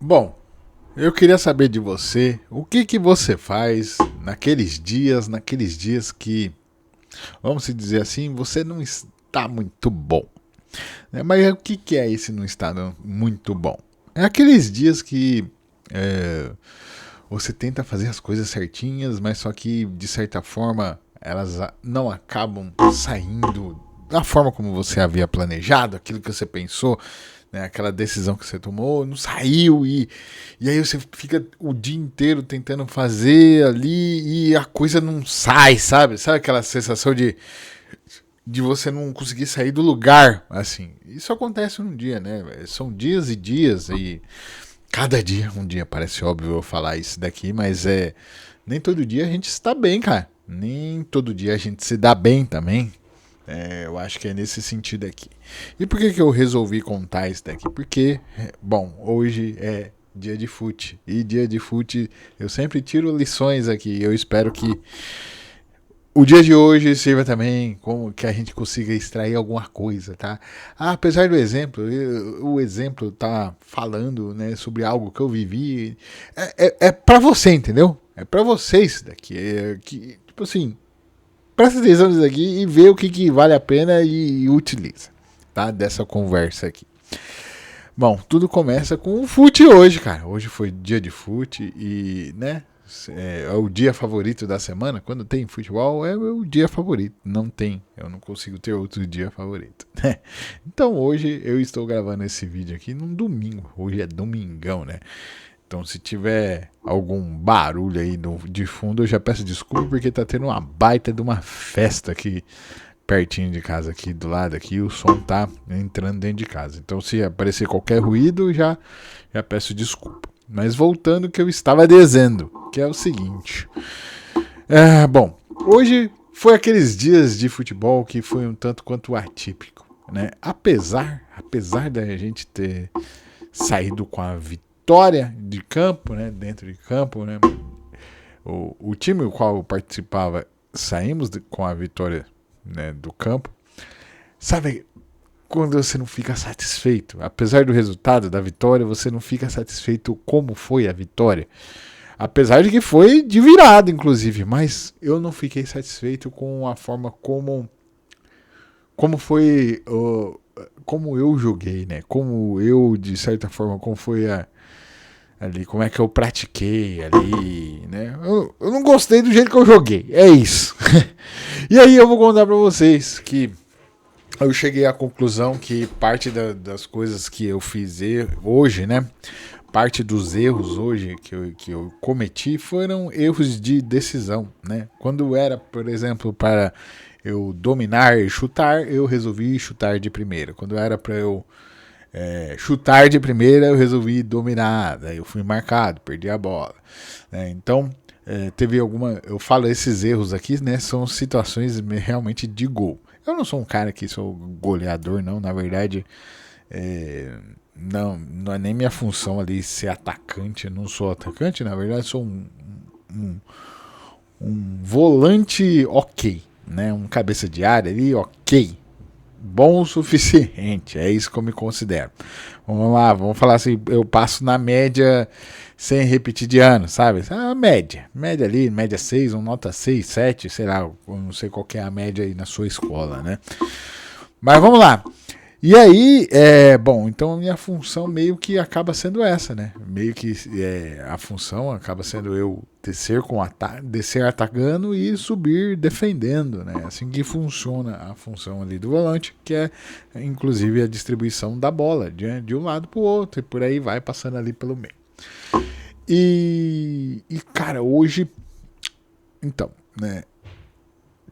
Bom, eu queria saber de você, o que que você faz naqueles dias que, vamos se dizer assim, você não está muito bom, né? Mas o que que é esse não estar muito bom? É aqueles dias que você tenta fazer as coisas certinhas, mas só que de certa forma elas não acabam saindo da forma como você havia planejado, aquilo que você pensou, né, aquela decisão que você tomou, não saiu e aí você fica o dia inteiro tentando fazer ali e a coisa não sai, sabe? Sabe aquela sensação de você não conseguir sair do lugar, assim. Isso acontece num dia, né? São dias e dias e cada dia, um dia, parece óbvio eu falar isso daqui, mas nem todo dia a gente está bem, cara. Nem todo dia a gente se dá bem também. Eu acho que é nesse sentido aqui. E por que eu resolvi contar isso daqui? Porque, bom, hoje é dia de fute. E dia de fute eu sempre tiro lições aqui. Eu espero que o dia de hoje sirva também como que a gente consiga extrair alguma coisa, tá? Apesar do exemplo, o exemplo tá falando, né, sobre algo que eu vivi. É para você, entendeu? É para vocês daqui. Tipo assim, presta atenção nisso aqui e vê o que vale a pena e utiliza, tá? Dessa conversa aqui. Bom, tudo começa com o fute hoje, cara. Hoje foi dia de fute e, né? É o dia favorito da semana. Quando tem futebol, é o dia favorito. Não tem, eu não consigo ter outro dia favorito. Então hoje eu estou gravando esse vídeo aqui num domingo. Hoje é domingão, né? Então se tiver algum barulho aí de fundo, eu já peço desculpa porque tá tendo uma baita de uma festa aqui pertinho de casa, aqui do lado aqui, o som tá entrando dentro de casa. Então se aparecer qualquer ruído, já peço desculpa. Mas voltando ao que eu estava dizendo, que é o seguinte. Bom, hoje foi aqueles dias de futebol que foi um tanto quanto atípico, né? Apesar da gente ter saído com a vitória de campo, né? Dentro de campo, né? O time do qual eu participava, saímos com a vitória, né, do campo. Sabe quando você não fica satisfeito? Apesar do resultado da vitória, você não fica satisfeito como foi a vitória. Apesar de que foi de virada, inclusive. Mas eu não fiquei satisfeito com a forma como foi... como eu joguei, né? Como eu, de certa forma, como foi ali, como é que eu pratiquei ali, né? Eu não gostei do jeito que eu joguei. É isso. E aí eu vou contar pra vocês que eu cheguei à conclusão que parte das coisas que eu fiz hoje, né? Parte dos erros hoje que eu cometi foram erros de decisão, né? Quando era, por exemplo, para eu dominar e chutar, eu resolvi chutar de primeira. Quando era para eu chutar de primeira, eu resolvi dominar. Daí eu fui marcado, perdi a bola, né? Então, teve eu falo esses erros aqui, né? São situações realmente de gol. Eu não sou um cara que sou goleador, não. Na verdade, não é nem minha função ali ser atacante. Eu não sou atacante, na verdade, sou um volante ok, né? Um cabeça de área ali, ok. Bom o suficiente, é isso que eu me considero. Vamos lá, vamos falar assim, eu passo na média sem repetir de ano, sabe? A média ali, média 6, nota 6, 7, sei lá, eu não sei qual que é a média aí na sua escola, né? Mas vamos lá. E aí, bom, então a minha função meio que acaba sendo essa, né? Meio que a função acaba sendo eu descer atacando e subir defendendo, né? Assim que funciona a função ali do volante, que é inclusive a distribuição da bola de um lado para o outro e por aí vai passando ali pelo meio. E cara, hoje, então, né?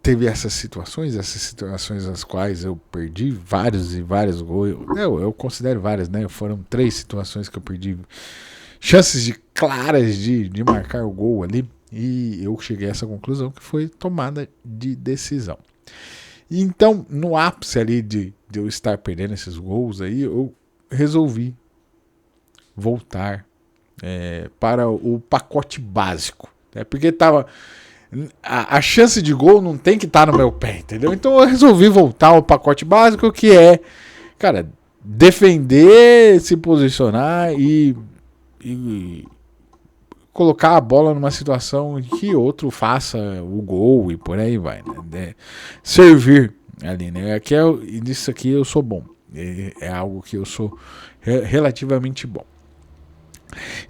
Teve essas situações as quais eu perdi vários e vários gols. Eu considero várias, né? Foram 3 situações que eu perdi chances claras de marcar o gol ali. E eu cheguei a essa conclusão que foi tomada de decisão. E então, no ápice ali de eu estar perdendo esses gols aí, eu resolvi voltar para o pacote básico. Porque tava... A chance de gol não tem que estar no meu pé, entendeu? Então eu resolvi voltar ao pacote básico, que é, cara, defender, se posicionar e e colocar a bola numa situação em que outro faça o gol e por aí vai, né? Servir ali, né? Nisso aqui eu sou bom. É algo que eu sou relativamente bom.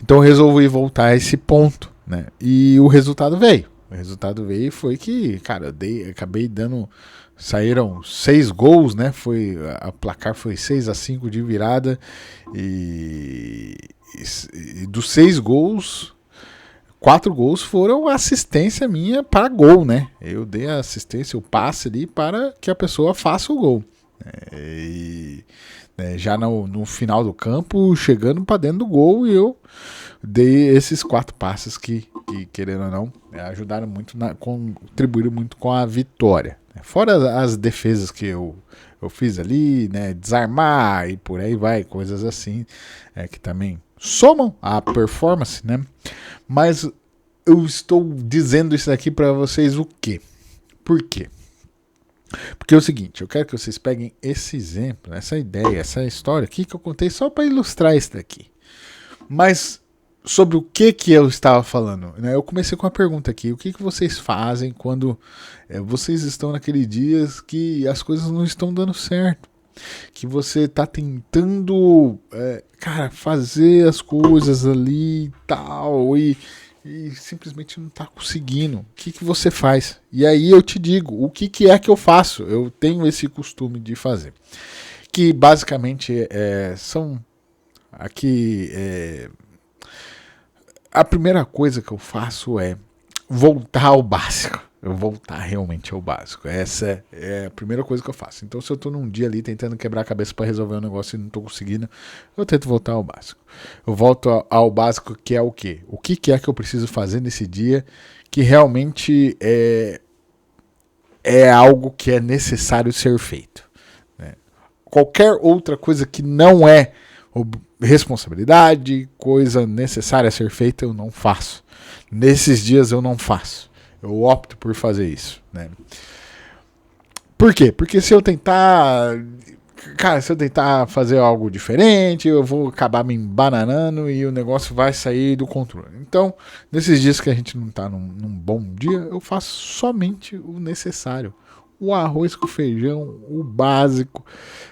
Então eu resolvi voltar a esse ponto, né? E o resultado veio. O resultado veio e foi que, cara, acabei dando. Saíram 6 gols, né? A placar foi 6-5 de virada. E dos 6 gols, 4 gols foram assistência minha para gol, né? Eu dei a assistência, o passe ali para que a pessoa faça o gol. Já no final do campo, chegando para dentro do gol, e eu dei esses 4 passes que querendo ou não, ajudaram muito, contribuíram muito com a vitória. Fora as defesas que eu fiz ali, né, desarmar e por aí vai, coisas assim, que também somam a performance, né? Mas eu estou dizendo isso aqui para vocês o quê? Por quê? Porque é o seguinte, eu quero que vocês peguem esse exemplo, essa ideia, essa história aqui que eu contei só para ilustrar isso daqui. Mas sobre o que eu estava falando, né? Eu comecei com uma pergunta aqui: o que vocês fazem quando vocês estão naqueles dias que as coisas não estão dando certo? Que você está tentando, fazer as coisas ali e tal, e simplesmente não está conseguindo. O que você faz? E aí eu te digo, o que é que eu faço? Eu tenho esse costume de fazer. Que basicamente são aqui... a primeira coisa que eu faço é voltar ao básico. Eu voltar realmente ao básico. Essa é a primeira coisa que eu faço. Então, se eu tô num dia ali tentando quebrar a cabeça para resolver um negócio e não tô conseguindo, eu tento voltar ao básico. Eu volto ao básico, que é o quê? O que é que eu preciso fazer nesse dia que realmente é algo que é necessário ser feito, né? Qualquer outra coisa que não é responsabilidade, coisa necessária a ser feita, eu não faço. Nesses dias eu não faço. Eu opto por fazer isso, né? Por quê? Porque se eu tentar fazer algo diferente, eu vou acabar me embananando e o negócio vai sair do controle. Então, nesses dias que a gente não está num bom dia, eu faço somente o necessário. O arroz com feijão, o básico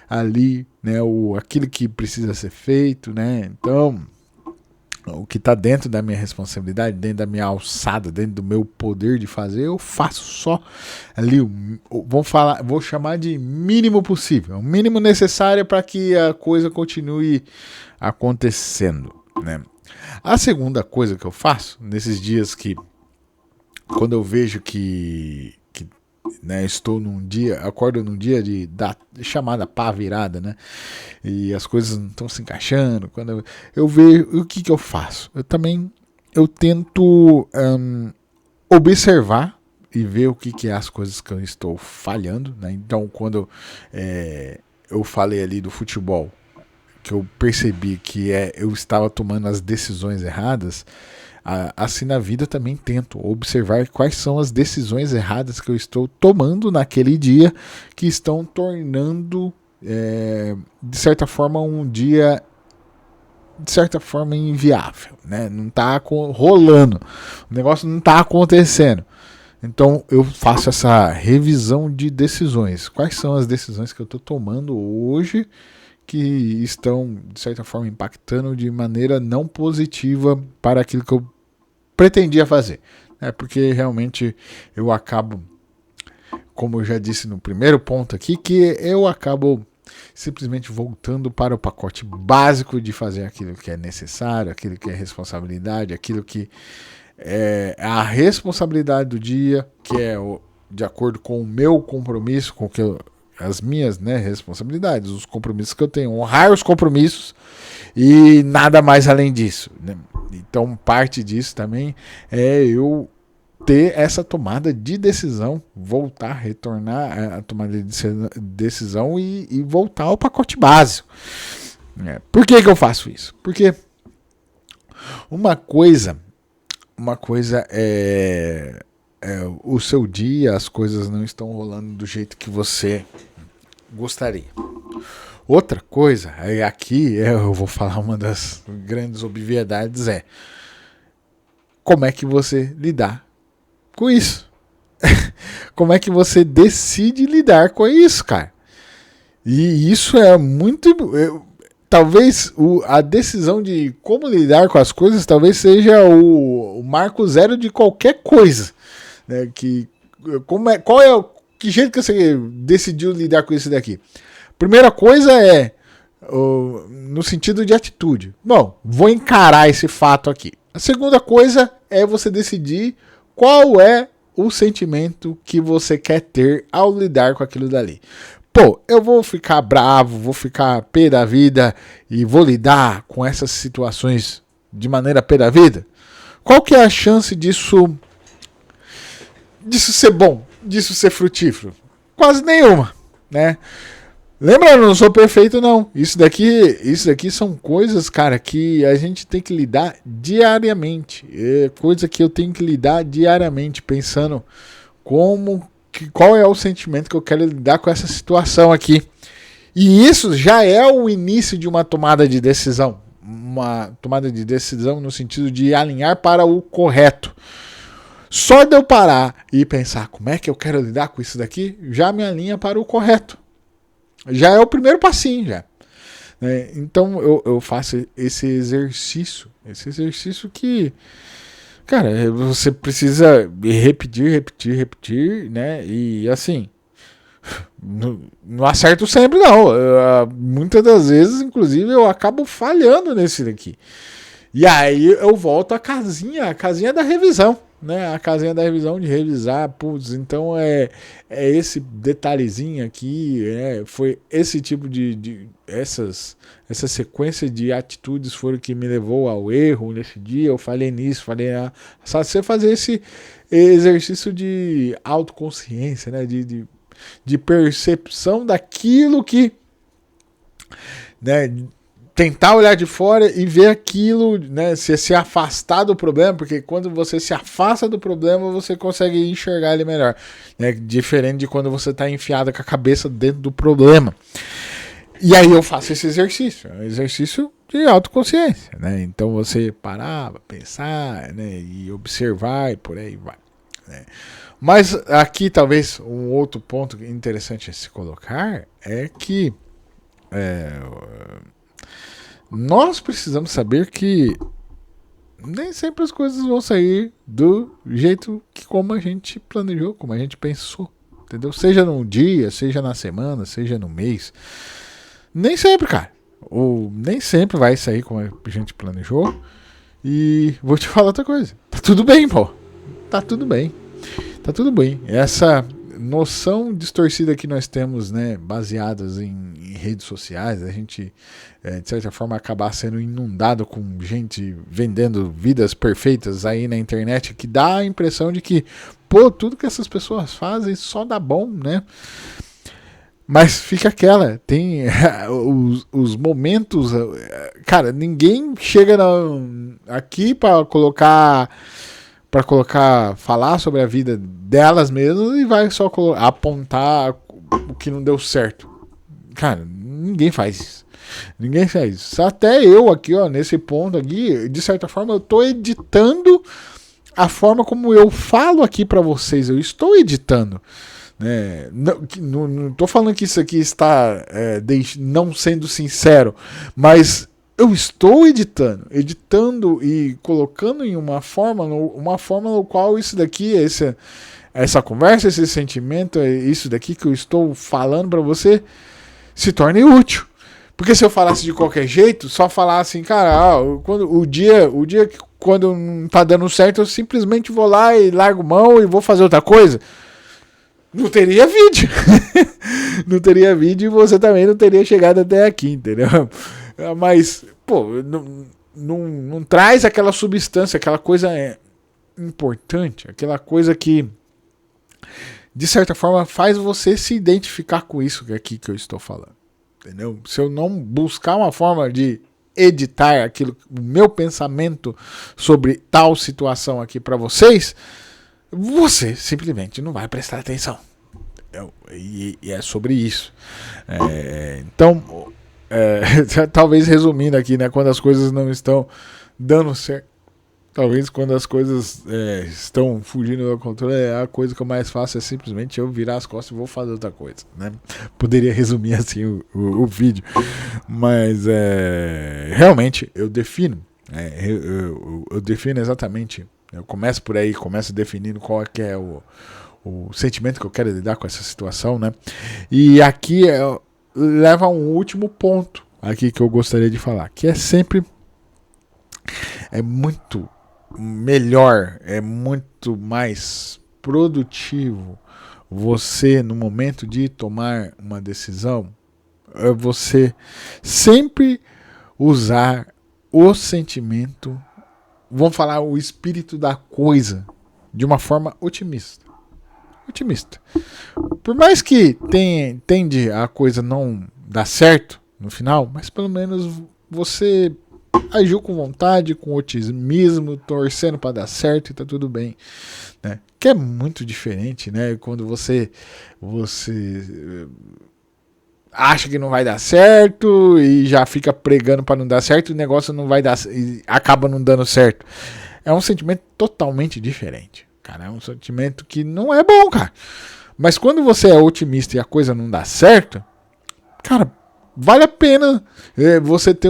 ali, né? Aquilo que precisa ser feito, né? Então, o que está dentro da minha responsabilidade, dentro da minha alçada, dentro do meu poder de fazer, eu faço só ali, vou chamar de mínimo possível, o mínimo necessário para que a coisa continue acontecendo, né? A segunda coisa que eu faço nesses dias quando eu vejo que né, estou acordo num dia da chamada pá virada, né? E as coisas não estão se encaixando. Quando eu vejo, o que eu faço? Eu tento observar e ver o que é as coisas que eu estou falhando, né? Então, quando eu falei ali do futebol, que eu percebi que eu estava tomando as decisões erradas, assim na vida eu também tento observar quais são as decisões erradas que eu estou tomando naquele dia que estão tornando, de certa forma, um dia de certa forma inviável, né? Não está rolando, o negócio não está acontecendo. Então eu faço essa revisão de decisões. Quais são as decisões que eu estou tomando hoje que estão, de certa forma, impactando de maneira não positiva para aquilo que eu pretendia fazer. Porque realmente eu acabo, como eu já disse no primeiro ponto aqui, que eu acabo simplesmente voltando para o pacote básico de fazer aquilo que é necessário, aquilo que é responsabilidade, aquilo que é a responsabilidade do dia, que é de acordo com o meu compromisso, com as minhas, né, responsabilidades, os compromissos que eu tenho, honrar os compromissos e nada mais além disso, né? Então parte disso também é eu ter essa tomada de decisão, retornar a tomada de decisão e voltar ao pacote básico. Por que eu faço isso? Porque uma coisa é o seu dia, as coisas não estão rolando do jeito que você gostaria. Outra coisa, aqui eu vou falar uma das grandes obviedades, como é que você lidar com isso? Como é que você decide lidar com isso, cara? E isso é muito... talvez a decisão de como lidar com as coisas talvez seja o marco zero de qualquer coisa. Né? Que jeito que você decidiu lidar com isso daqui? Primeira coisa no sentido de atitude. Bom, vou encarar esse fato aqui. A segunda coisa é você decidir qual é o sentimento que você quer ter ao lidar com aquilo dali. Pô, eu vou ficar bravo, vou ficar pé da vida e vou lidar com essas situações de maneira pé da vida? Qual que é a chance disso ser bom, disso ser frutífero? Quase nenhuma, né? Lembra, eu não sou perfeito, não. Isso daqui são coisas, cara, que a gente tem que lidar diariamente. É coisa que eu tenho que lidar diariamente, pensando qual é o sentimento que eu quero lidar com essa situação aqui. E isso já é o início de uma tomada de decisão. Uma tomada de decisão no sentido de alinhar para o correto. Só de eu parar e pensar como é que eu quero lidar com isso daqui, já me alinha para o correto. Já é o primeiro passinho, já. Então eu faço esse exercício que, cara, você precisa repetir, né? E assim, não acerto sempre, não. Muitas das vezes, inclusive, eu acabo falhando nesse daqui. E aí eu volto à casinha da revisão. Né, a casinha da revisão de revisar, putz, então é esse detalhezinho aqui, foi esse tipo essa sequência de atitudes foram que me levou ao erro nesse dia, eu falei nisso, só você fazer esse exercício de autoconsciência, né, de percepção daquilo que, né, tentar olhar de fora e ver aquilo, né, se afastar do problema, porque quando você se afasta do problema, você consegue enxergar ele melhor, né, diferente de quando você está enfiado com a cabeça dentro do problema. E aí eu faço esse exercício, um exercício de autoconsciência, né, então você parar, pensar, né, e observar e por aí vai, né. Mas aqui talvez um outro ponto interessante a se colocar é que nós precisamos saber que nem sempre as coisas vão sair do jeito que como a gente planejou, como a gente pensou, entendeu? Seja num dia, seja na semana, seja no mês. Nem sempre, cara. Ou nem sempre vai sair como a gente planejou. E vou te falar outra coisa. Tá tudo bem, pô. Tá tudo bem. Tá tudo bem. Essa noção distorcida que nós temos, né, baseadas em redes sociais, a gente, de certa forma, acabar sendo inundado com gente vendendo vidas perfeitas aí na internet, que dá a impressão de que, pô, tudo que essas pessoas fazem só dá bom, né? Mas fica tem os momentos, cara, ninguém chega aqui para falar sobre a vida delas mesmas e vai só apontar o que não deu certo. Cara, ninguém faz isso. Ninguém faz isso. Até eu aqui, ó, nesse ponto aqui, de certa forma, eu tô editando a forma como eu falo aqui para vocês. Eu estou editando. Né? Não tô falando que isso aqui está não sendo sincero, mas eu estou editando e colocando em uma forma no qual isso daqui, essa conversa, esse sentimento, isso daqui que eu estou falando para você, se torne útil. Porque se eu falasse de qualquer jeito, só falar assim, cara, quando o dia que quando não tá dando certo, eu simplesmente vou lá e largo mão e vou fazer outra coisa. Não teria vídeo. Não teria vídeo e você também não teria chegado até aqui, entendeu? Mas, pô, não traz aquela substância, aquela coisa importante, aquela coisa que, de certa forma, faz você se identificar com isso aqui que eu estou falando, entendeu? Se eu não buscar uma forma de editar o meu pensamento sobre tal situação aqui para vocês, você simplesmente não vai prestar atenção. E é sobre isso. Então, talvez resumindo aqui, né? Quando as coisas não estão dando certo, talvez quando as coisas estão fugindo do controle, a coisa que eu mais faço é simplesmente eu virar as costas e vou fazer outra coisa, né? Poderia resumir assim o vídeo, mas realmente eu defino, eu defino exatamente, eu começo por aí, começo definindo qual é que é o sentimento que eu quero lidar com essa situação, né? E aqui leva a um último ponto aqui que eu gostaria de falar, que é sempre muito melhor, é muito mais produtivo você, no momento de tomar uma decisão, você sempre usar o sentimento, vamos falar o espírito da coisa, de uma forma otimista. Por mais que tende a coisa não dar certo no final, mas pelo menos você agiu com vontade, com otimismo, torcendo para dar certo e tá tudo bem, né? Que é muito diferente, né? Quando você acha que não vai dar certo e já fica pregando para não dar certo, e o negócio não vai dar e acaba não dando certo. É um sentimento totalmente diferente, cara. É um sentimento que não é bom, cara. Mas quando você é otimista e a coisa não dá certo, cara, vale a pena você ter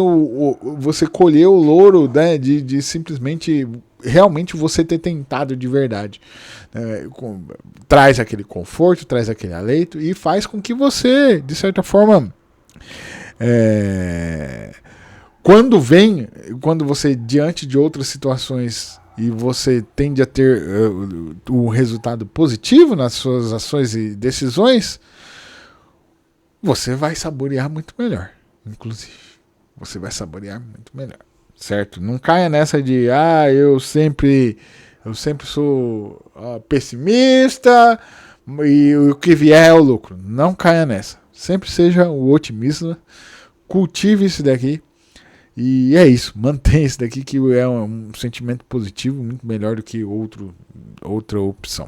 você colher o louro, né, de simplesmente realmente você ter tentado de verdade. Traz aquele conforto, traz aquele aleito e faz com que você, de certa forma, quando você diante de outras situações e você tende a ter um resultado positivo nas suas ações e decisões, você vai saborear muito melhor, inclusive. Você vai saborear muito melhor, certo? Não caia nessa de, eu sempre sou pessimista e o que vier é o lucro. Não caia nessa. Sempre seja o otimista, cultive isso daqui e é isso. Mantenha isso daqui que é um sentimento positivo muito melhor do que outra opção.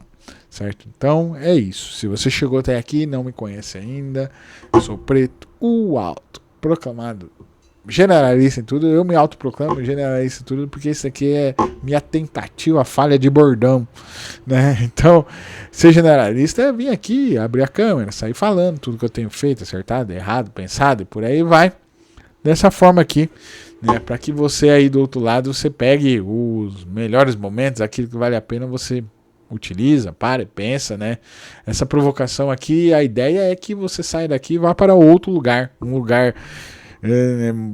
Certo? Então é isso. Se você chegou até aqui e não me conhece ainda, eu sou Preto, o Alto, proclamado generalista em tudo. Eu me autoproclamo generalista em tudo porque isso aqui é minha tentativa, falha de bordão, né? Então, ser generalista é vir aqui, abrir a câmera, sair falando tudo que eu tenho feito, acertado, errado, pensado e por aí vai. Dessa forma aqui, né? Para que você aí do outro lado você pegue os melhores momentos, aquilo que vale a pena você utiliza, para e pensa, né? Essa provocação aqui, a ideia é que você saia daqui e vá para outro lugar, um lugar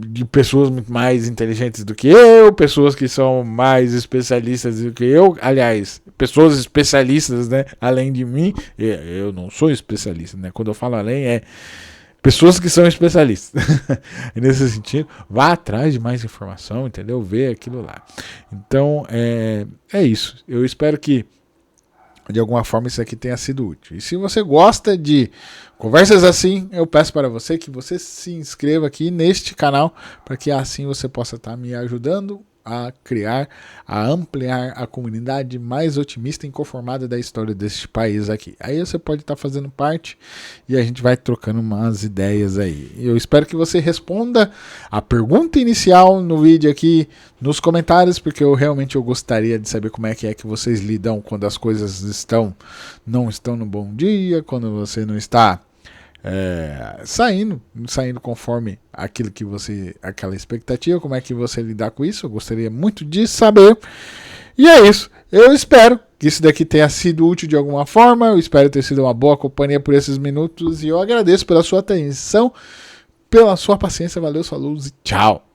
de pessoas muito mais inteligentes do que eu, pessoas que são mais especialistas do que eu, aliás, pessoas especialistas, né? Além de mim, eu não sou especialista, né? Quando eu falo além, pessoas que são especialistas. Nesse sentido, vá atrás de mais informação, entendeu? Vê aquilo lá. Então, é isso. Eu espero que de alguma forma isso aqui tenha sido útil. E se você gosta de conversas assim, eu peço para você que você se inscreva aqui neste canal, para que assim você possa estar me ajudando a criar, a ampliar a comunidade mais otimista e inconformada da história deste país aqui. Aí você pode estar fazendo parte e a gente vai trocando umas ideias aí. Eu espero que você responda a pergunta inicial no vídeo aqui nos comentários, porque eu realmente gostaria de saber como é que vocês lidam quando as coisas não estão no bom dia, quando você não está saindo conforme aquilo que aquela expectativa, como é que você lidar com isso, eu gostaria muito de saber. E é isso, eu espero que isso daqui tenha sido útil de alguma forma, eu espero ter sido uma boa companhia por esses minutos, e eu agradeço pela sua atenção, pela sua paciência, valeu, sua luz e tchau!